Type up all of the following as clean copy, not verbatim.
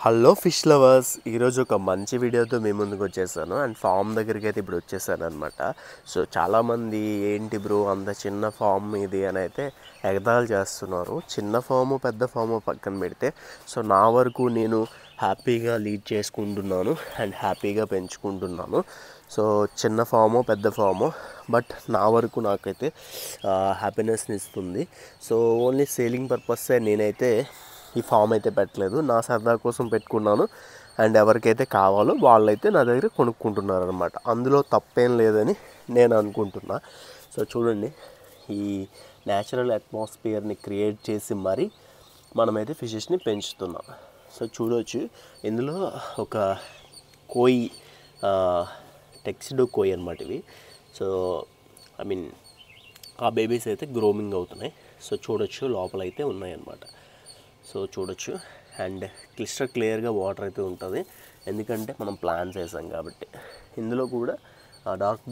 Hello fish lovers, ఈరోజు ఒక మంచి వీడియోతో మీ ముందుకు వచ్చేసాను అండ్ ఫామ్ దగ్గరికి అయితే ఇప్పుడు వచ్చేసాను అనమాట. సో చాలామంది ఏంటి బ్రో అంత చిన్న ఫామ్ ఇది అని అయితే ఎగతాళి చేస్తున్నారు. చిన్న ఫాము పెద్ద ఫాము పక్కన పెడితే సో నా వరకు నేను హ్యాపీగా లీడ్ చేసుకుంటున్నాను అండ్ హ్యాపీగా పెంచుకుంటున్నాను. సో చిన్న ఫాము పెద్ద ఫాము బట్ నా వరకు నాకైతే హ్యాపీనెస్ని ఇస్తుంది. సో ఓన్లీ సేలింగ్ పర్పస్సే నేనైతే ఈ ఫామ్ అయితే పెట్టలేదు, నా సరదా కోసం పెట్టుకున్నాను అండ్ ఎవరికైతే కావాలో వాళ్ళైతే నా దగ్గర కొనుక్కుంటున్నారు అనమాట. అందులో తప్పేం లేదని నేను అనుకుంటున్నా. సో చూడండి, ఈ న్యాచురల్ అట్మాస్ఫియర్ని క్రియేట్ చేసి మరీ మనమైతే ఫిషెస్ని పెంచుతున్నాం. సో చూడవచ్చు, ఇందులో ఒక కోయి టెక్సిడో కోయి అనమాట ఇవి. సో ఐ మీన్ ఆ బేబీస్ అయితే గ్రోమింగ్ అవుతున్నాయి. సో చూడొచ్చు, లోపల అయితే ఉన్నాయన్నమాట. సో చూడొచ్చు అండ్ క్లియర్గా వాటర్ అయితే ఉంటుంది, ఎందుకంటే మనం ప్లాన్స్ వేసాం కాబట్టి. ఇందులో కూడా డార్క్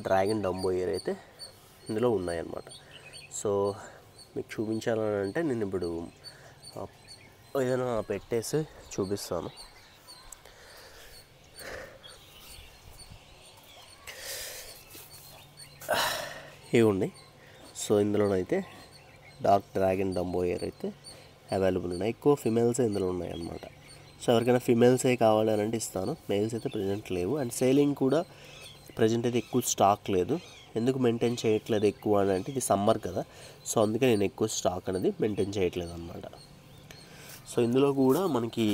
డ్రాగన్ డంబోయర్ అయితే ఇందులో ఉన్నాయన్నమాట. సో మీకు చూపించాలని అంటే నేను ఇప్పుడు ఏదైనా పెట్టేసి చూపిస్తాను. ఇవి సో ఇందులోనైతే డార్క్ డ్రాగన్ డంబోయర్ అయితే అవైలబుల్ ఉన్నాయి. ఎక్కువ ఫిమేల్సే ఇందులో ఉన్నాయన్నమాట. సో ఎవరికైనా ఫిమేల్సే కావాలంటే ఇస్తాను, మేల్స్ అయితే ప్రజెంట్ లేవు. అండ్ సేలింగ్ కూడా ప్రజెంట్ అయితే ఎక్కువ స్టాక్ లేదు. ఎందుకు మెయింటైన్ చేయట్లేదు ఎక్కువ అని అంటే ఇది సమ్మర్ కదా, సో అందుకే నేను ఎక్కువ స్టాక్ అనేది మెయింటైన్ చేయట్లేదు అనమాట. సో ఇందులో కూడా మనకి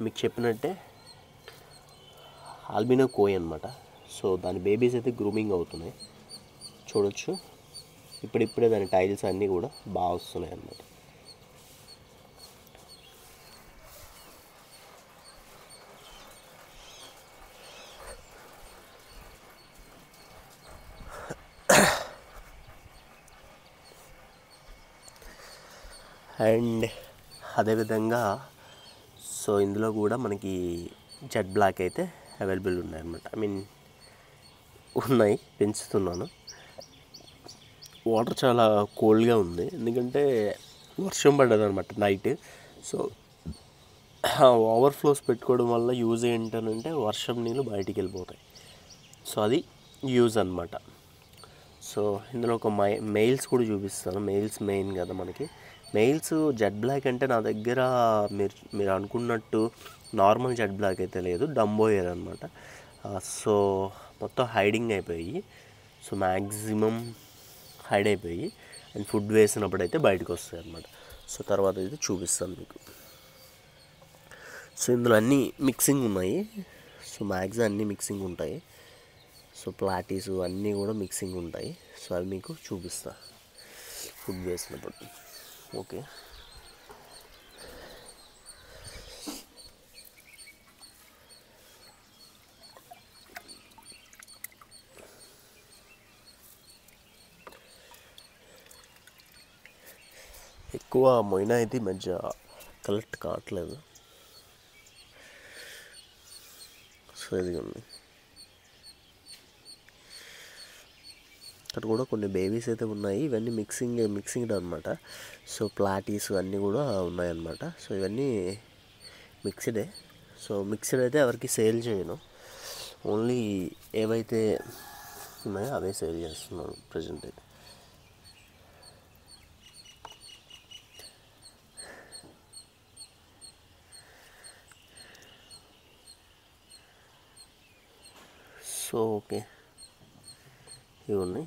మీకు చెప్పినట్టే ఆల్బినో కోయ్ అనమాట. సో దాని బేబీస్ అయితే గ్రూమింగ్ అవుతున్నాయి, చూడొచ్చు. ఇప్పుడిప్పుడే దాని టైల్స్ అన్నీ కూడా బాగా వస్తున్నాయి అన్నమాట. అండ్ అదేవిధంగా సో ఇందులో కూడా మనకి జెట్ బ్లాక్ అయితే అవైలబుల్ ఉన్నాయన్నమాట. ఐ మీన్ ఉన్నాయి, పెంచుతున్నాను. వాటర్ చాలా కోల్డ్గా ఉంది, ఎందుకంటే వర్షం పడ్డదనమాట నైట్. సో ఓవర్ఫ్లోస్ పెట్టుకోవడం వల్ల యూజ్ ఏంటనంటే వర్షం నీళ్ళు బయటికి వెళ్ళిపోతాయి. సో అది యూజ్ అనమాట. సో ఇందులో ఒక మెయిల్స్ కూడా చూపిస్తాను. మెయిల్స్ మెయిన్ కదా మనకి. మెయిల్స్ జెట్ బ్లాక్ అంటే నా దగ్గర మీరు అనుకున్నట్టు నార్మల్ జెట్ బ్లాక్ అయితే లేదు, డంబోయర్ అనమాట. సో మొత్తం హైడింగ్ అయిపోయి, సో మ్యాక్సిమం హైడ్ అయిపోయి అండ్ ఫుడ్ వేసినప్పుడు అయితే బయటకు వస్తాయి అన్నమాట. సో తర్వాత అయితే చూపిస్తాను మీకు. సో ఇందులో అన్నీ మిక్సింగ్ ఉన్నాయి. సో మ్యాక్సిమం అన్నీ మిక్సింగ్ ఉంటాయి. సో ప్లాటీస్ అన్నీ కూడా మిక్సింగ్ ఉంటాయి. సో అవి మీకు చూపిస్తా ఫుడ్ వేసినప్పుడు. ఓకే, ఎక్కువ మొయినా అయితే ఈ మధ్య కలెక్ట్ కావట్లేదు. సో ఇది ఉంది. అక్కడ కూడా కొన్ని బేబీస్ అయితే ఉన్నాయి. ఇవన్నీ మిక్సింగ్ అనమాట. సో ప్లాటీస్ అన్నీ కూడా ఉన్నాయన్నమాట. సో ఇవన్నీ మిక్స్డే. సో మిక్స్డ్ అయితే ఎవరికి సేల్ చేయను, ఓన్లీ ఏవైతే ఉన్నాయో అవే సేల్ చేస్తున్నాను ప్రజెంట్ అయితే. సో ఓకే, ఇవి ఉన్నాయి.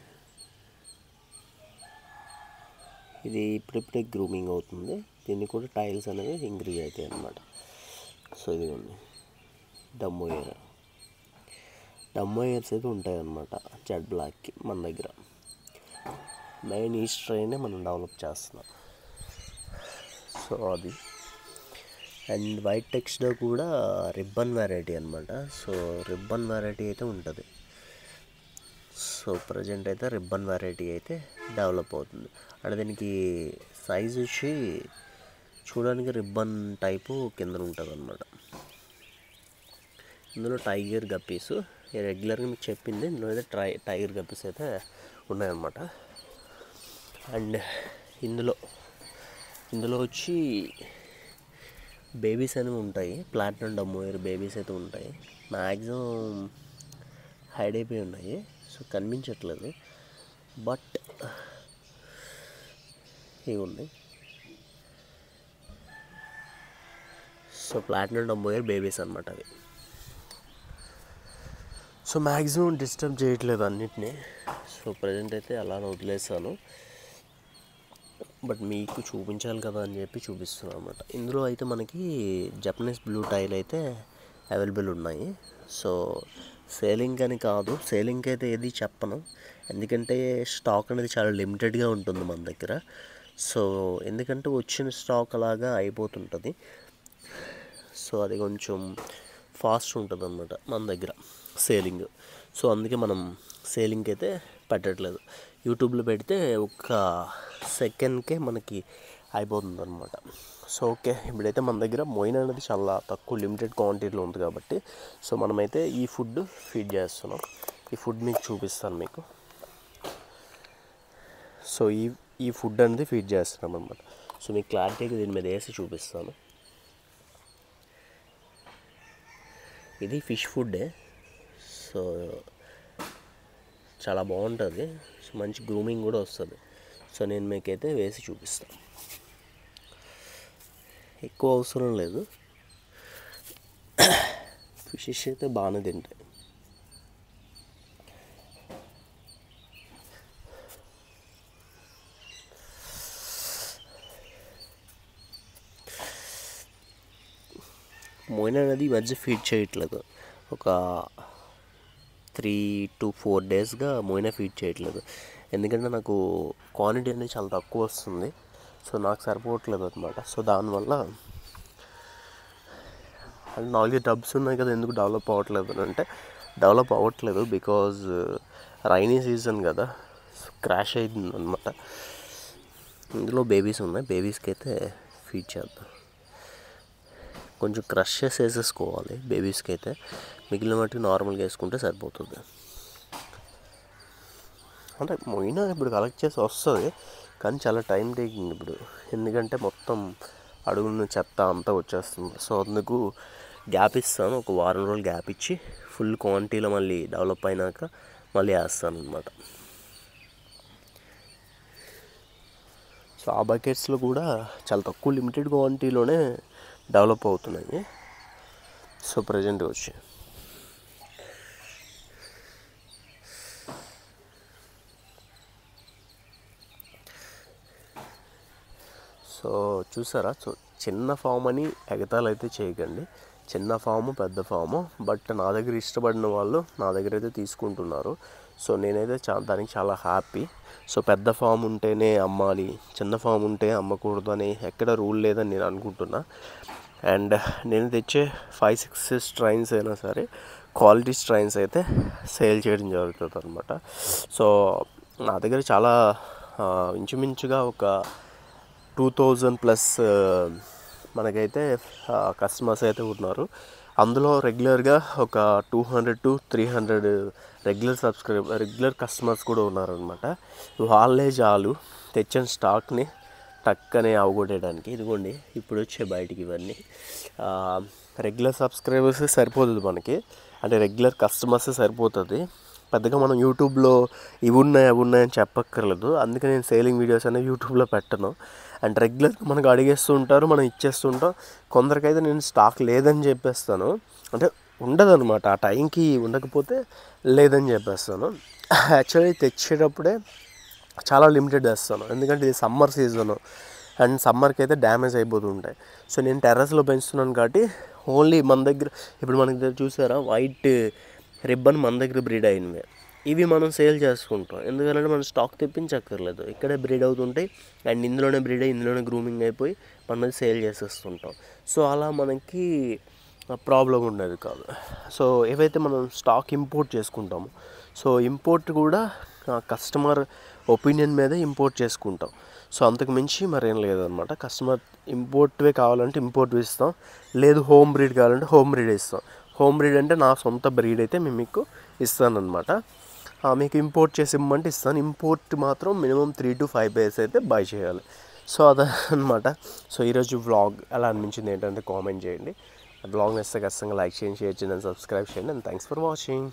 ఇది ఇప్పుడిప్పుడే గ్రూమింగ్ అవుతుంది, దీన్ని కూడా టైల్స్ అనేవి ఇంక్రీజ్ అవుతాయి అన్నమాట. సో ఇది ఉంది డమ్మోయర్స్ అయితే ఉంటాయన్నమాట జెట్ బ్లాక్కి మన దగ్గర. మెయిన్ ఈ స్ట్రెయినే మనం డెవలప్ చేస్తున్నాం. సో అది అండ్ వైట్ టెక్స్ట్లో కూడా రిబ్బన్ వెరైటీ అనమాట. సో రిబ్బన్ వెరైటీ అయితే ఉంటుంది. సో ప్రజెంట్ అయితే రిబ్బన్ వెరైటీ అయితే డెవలప్ అవుతుంది. అంటే దీనికి సైజ్ వచ్చి చూడడానికి రిబ్బన్ టైపు కింద ఉంటుంది అనమాట. ఇందులో టైగర్ గప్పీస్ రెగ్యులర్గా మీకు చెప్పింది, ఇందులో అయితే టైగర్ గప్పీస్ అయితే ఉన్నాయన్నమాట. అండ్ ఇందులో వచ్చి బేబీస్ అనేవి ఉంటాయి, ప్లాటినం డమ్మోయర్ బేబీస్ అయితే ఉంటాయి. మ్యాక్సిమం హైడ్ అయిపోయి ఉన్నాయి, సో కనిపించట్లేదు. బట్ ఇవి ఉన్నాయి. సో ప్లాటినం డమ్మోయర్ బేబీస్ అనమాట అవి. సో మ్యాక్సిమం డిస్టర్బ్ చేయట్లేదు అన్నిటినీ. సో ప్రజెంట్ అయితే అలా వదిలేసాను. బట్ మీకు చూపించాలి కదా అని చెప్పి చూపిస్తున్నాను అనమాట. ఇందులో అయితే మనకి జపనీస్ బ్లూ టైల్ అయితే అవైలబుల్ ఉన్నాయి. సో సేలింగ్ అని కాదు, సేలింగ్కి అయితే ఏది చెప్పను, ఎందుకంటే స్టాక్ అనేది చాలా లిమిటెడ్గా ఉంటుంది మన దగ్గర. సో ఎందుకంటే వచ్చిన స్టాక్ అలాగా అయిపోతుంటుంది. సో అది కొంచెం ఫాస్ట్ ఉంటుంది అన్నమాట మన దగ్గర సేలింగ్. సో అందుకే మనం సేలింగ్కి అయితే పెట్టట్లేదు. యూట్యూబ్లో పెడితే ఒక్క సెకండ్కే మనకి అయిపోతుంది అనమాట. సో ఓకే, ఇప్పుడైతే మన దగ్గర మొయిన్ అనేది చాలా తక్కువ లిమిటెడ్ క్వాంటిటీలో ఉంది కాబట్టి సో మనమైతే ఈ ఫుడ్ ఫీడ్ చేస్తున్నాం. ఈ ఫుడ్ మీకు చూపిస్తాను మీకు. సో ఈ ఫుడ్ అనేది ఫీడ్ చేస్తున్నాం అనమాట. సో మీకు క్లారిటీగా దీని మీద వేసి చూపిస్తాను. ఇది ఫిష్ ఫుడ్డే. సో చాలా బాగుంటుంది, సో మంచి గ్రూమింగ్ కూడా వస్తుంది. సో నేను మీకైతే వేసి చూపిస్తాను. ఎక్కువ అవసరం లేదు, ఫిషెస్ అయితే బాగానే తింటాయి. మొయిన్ అనేది ఈ మధ్య ఫీడ్ చేయట్లేదు. ఒక 3 to 4 డేస్గా మొయిన ఫీడ్ చేయట్లేదు, ఎందుకంటే నాకు క్వాంటిటీ అనేది చాలా తక్కువ వస్తుంది. సో నాకు సరిపోవట్లేదు అనమాట. సో దానివల్ల అంటే 4 టబ్స్ ఉన్నాయి కదా, ఎందుకు డెవలప్ అవ్వట్లేదు అని అంటే డెవలప్ అవ్వట్లేదు బికాజ్ రైనీ సీజన్ కదా, క్రాష్ అయింది అనమాట. ఇందులో బేబీస్ ఉన్నాయి, బేబీస్కి అయితే ఫీడ్ చేద్దాం. కొంచెం క్రష్ చేసి వేసేసుకోవాలి బేబీస్కి అయితే, మిగిలిన వాటికి నార్మల్గా వేసుకుంటే సరిపోతుంది. అంటే మొయిన ఇప్పుడు కలెక్ట్ చేసి వస్తుంది, కానీ చాలా టైం టేకింగ్ ఇప్పుడు, ఎందుకంటే మొత్తం అడుగున చెత్త అంతా వచ్చేస్తుంది. సో అందుకు గ్యాప్ ఇస్తాను, ఒక వారం రోజులు గ్యాప్ ఇచ్చి ఫుల్ క్వాంటిటీలో మళ్ళీ డెవలప్ అయినాక మళ్ళీ వేస్తాను అనమాట. సో ఆ బకెట్స్లో కూడా చాలా తక్కువ లిమిటెడ్ క్వాంటిటీలోనే డెవలప్ అవుతున్నాయి. సో ప్రజెంట్ వచ్చి సో చూసారా, సో చిన్న ఫామ్ అని ఎగతాలు అయితే చేయకండి. చిన్న ఫాము పెద్ద ఫాము, బట్ నా దగ్గర ఇష్టపడిన వాళ్ళు నా దగ్గర అయితే తీసుకుంటున్నారు. సో నేనైతే దానికి చాలా హ్యాపీ. సో పెద్ద ఫామ్ ఉంటేనే అమ్మాలి, చిన్న ఫామ్ ఉంటే అమ్మకూడదు అని ఎక్కడ రూల్ లేదని నేను అనుకుంటున్నా. అండ్ నేను తెచ్చే 5-6 స్ట్రైన్స్ అయినా సరే క్వాలిటీ స్ట్రైన్స్ అయితే సేల్ చేయడం జరుగుతుంది అనమాట. సో నా దగ్గర చాలా ఇంచుమించుగా ఒక 2000+ మనకైతే కస్టమర్స్ అయితే ఉన్నారు. అందులో రెగ్యులర్గా ఒక 200 to 300 రెగ్యులర్ కస్టమర్స్ కూడా ఉన్నారనమాట. వాళ్ళే చాలు తెచ్చిన స్టాక్ని టక్కనే అవగొట్టేయడానికి. ఇదిగోండి ఇప్పుడు వచ్చే బయటికి ఇవన్నీ రెగ్యులర్ సబ్స్క్రైబర్స్ సరిపోతుంది మనకి, అంటే రెగ్యులర్ కస్టమర్స్ సరిపోతుంది. పెద్దగా మనం యూట్యూబ్లో ఇవి ఉన్నాయని చెప్పక్కర్లేదు. అందుకే నేను సేలింగ్ వీడియోస్ అనేవి యూట్యూబ్లో పెట్టను. అండ్ రెగ్యులర్గా మనకు అడిగేస్తూ ఉంటారు, మనం ఇచ్చేస్తుంటాం. కొందరికైతే నేను స్టాక్ లేదని చెప్పేస్తాను, అంటే ఉండదు అనమాట, ఆ టైంకి ఉండకపోతే లేదని చెప్పేస్తాను. యాక్చువల్లీ తెచ్చేటప్పుడే చాలా లిమిటెడ్ వేస్తాను, ఎందుకంటే ఇది సమ్మర్ సీజను అండ్ సమ్మర్కి అయితే డ్యామేజ్ అయిపోతుంటాయి. సో నేను టెర్రస్లో పెంచుతున్నాను కాబట్టి ఓన్లీ మన దగ్గర ఇప్పుడు మనకి దగ్గర చూసారా వైట్ రిబ్బన్ మన దగ్గర బ్రీడ్ అయినవి, ఇవి మనం సేల్ చేసుకుంటాం. ఎందుకంటే మనం స్టాక్ తెప్పించక్కర్లేదు, ఇక్కడే బ్రీడ్ అవుతుంటాయి అండ్ ఇందులోనే బ్రీడ్ అయ్యి ఇందులోనే గ్రూమింగ్ అయిపోయి మనం సేల్ చేసేస్తుంటాం. సో అలా మనకి ప్రాబ్లం ఉండేది కాదు. సో ఏవైతే మనం స్టాక్ ఇంపోర్ట్ చేసుకుంటామో, సో ఇంపోర్ట్ కూడా కస్టమర్ ఒపీనియన్ మీద ఇంపోర్ట్ చేసుకుంటాం. సో అంతకు మించి మరేం లేదనమాట. కస్టమర్ ఇంపోర్ట్వే కావాలంటే ఇంపోర్ట్ ఇస్తాం, లేదు హోమ్ బ్రీడ్ కావాలంటే హోమ్ బ్రీడ్ ఇస్తాం. హోమ్ బ్రీడ్ అంటే నా సొంత బ్రీడ్ అయితే మేము మీకు ఇస్తానన్నమాట. మీకు ఇంపోర్ట్ చేసి ఇమ్మంటే ఇస్తాను. ఇంపోర్ట్ మాత్రం మినిమం 3 to 5 days అయితే బై చేయాలి. సో అదనమాట. సో ఈరోజు వ్లాగ్ ఎలా అనిపించింది ఏంటంటే కామెంట్ చేయండి. బ్లాగ్ నచ్చితే ఖచ్చితంగా లైక్ చేయండి, షేర్ చేయండి, సబ్స్క్రైబ్ చేయండి. And thanks for watching.